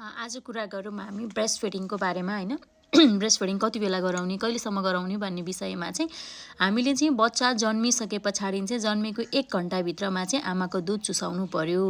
आज कुरा गरौँ हामी ब्रेस्ट फिडिङको बारेमा हैन। ब्रेस्ट फिडिङ कति बेला गराउने, कहिलेसम्म गराउने भन्ने विषयमा चाहिँ हामीले चाहिँ बच्चा जन्मिसके पछाडि चाहिँ जन्मेको 1 घण्टाभित्रमा चाहिँ आमाको दुध चुसाउनु पर्यो।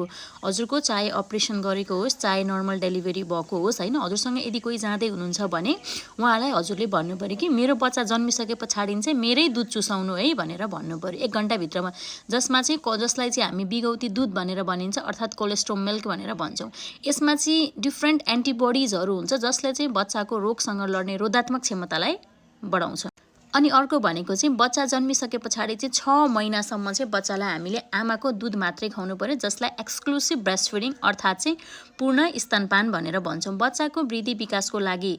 हजुरको चाहे अपरेसन गरेको होस्, चाहे नर्मल डेलिभरी भएको होस् हैन, हजुरसँग यदि कोही जाँदै हुनुहुन्छ भने उहाँलाई हजुरले भन्नु पर्यो कि मेरो बच्चा जन्मिसके पछाडि चाहिँ मेरै दुध चुसाउनु है भनेर भन्नु पर्यो 1 घण्टाभित्रमा। जसमा चाहिँ जसलाई चाहिँ हामी बिगौती दुध भनेर भनिन्छ, अर्थात् कोलेस्ट्रोल मिल्क भनेर भन्छौँ। यसमा चाहिँ डिफ्रेन्ट एन्टिबोडिजहरू हुन्छ जसले चाहिँ बच्चाको रोगसँग लड्ने रोधात्मक क्षमतालाई बढाउँछ। अनि अर्को भनेको चाहिँ बच्चा जन्मिसके पछाडि चाहिँ 6 महिनासम्म चाहिँ बच्चालाई हामीले आमाको दुध मात्रै खुवाउनु पर्यो, जसलाई एक्सक्लुसिभ ब्रेस्ट फिडिङ अर्थात् चाहिँ पूर्ण स्तनपान भनेर भन्छौँ। बच्चाको वृद्धि विकासको लागि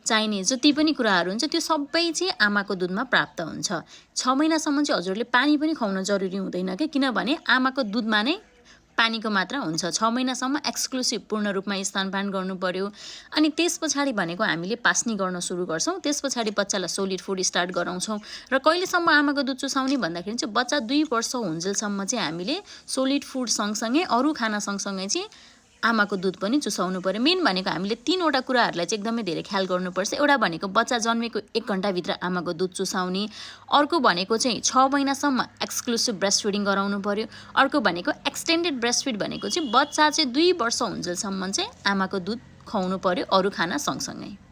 चाहिने जति पनि कुराहरू हुन्छ त्यो सबै चाहिँ आमाको दुधमा प्राप्त हुन्छ। 6 महिनासम्म चाहिँ हजुरले पानी पनि खुवाउन जरुरी हुँदैन के, किनभने आमाको दुधमा नै पानीको मात्रा हुन्छ। 6 महिनासम्म एक्सक्लुसिभ पूर्ण रूपमा स्तनपान गर्नु पर्यो। अनि त्यस पछाडि भनेको हामीले पास्नी गर्न सुरु गर्छौँ। त्यस पछाडि बच्चालाई सोलिड फुड स्टार्ट गराउँछौँ। र कहिलेसम्म आमाको दुध चुसाउने भन्दाखेरि चाहिँ बच्चा 2 वर्ष हुन्जेलसम्म चाहिँ हामीले सोलिड फुड सँगसँगै अरू खाना सँगसँगै चाहिँ आमाको दुध पनि चुसाउनु पर्यो। मेन भनेको हामीले 3 वटा कुराहरूलाई चाहिँ एकदमै धेरै ख्याल गर्नुपर्छ। एउटा भनेको बच्चा जन्मेको 1 घण्टाभित्र आमाको दुध चुसाउने, अर्को भनेको चाहिँ 6 महिनासम्म एक्सक्लुसिभ ब्रेस्ट फिडिङ गराउनु पर्यो, अर्को भनेको एक्सटेन्डेड ब्रेस्ट फिड भनेको चाहिँ बच्चा चाहिँ 2 वर्ष हुन्जेलसम्म चाहिँ आमाको दुध खुवाउनु पर्यो अरू खाना सँगसँगै।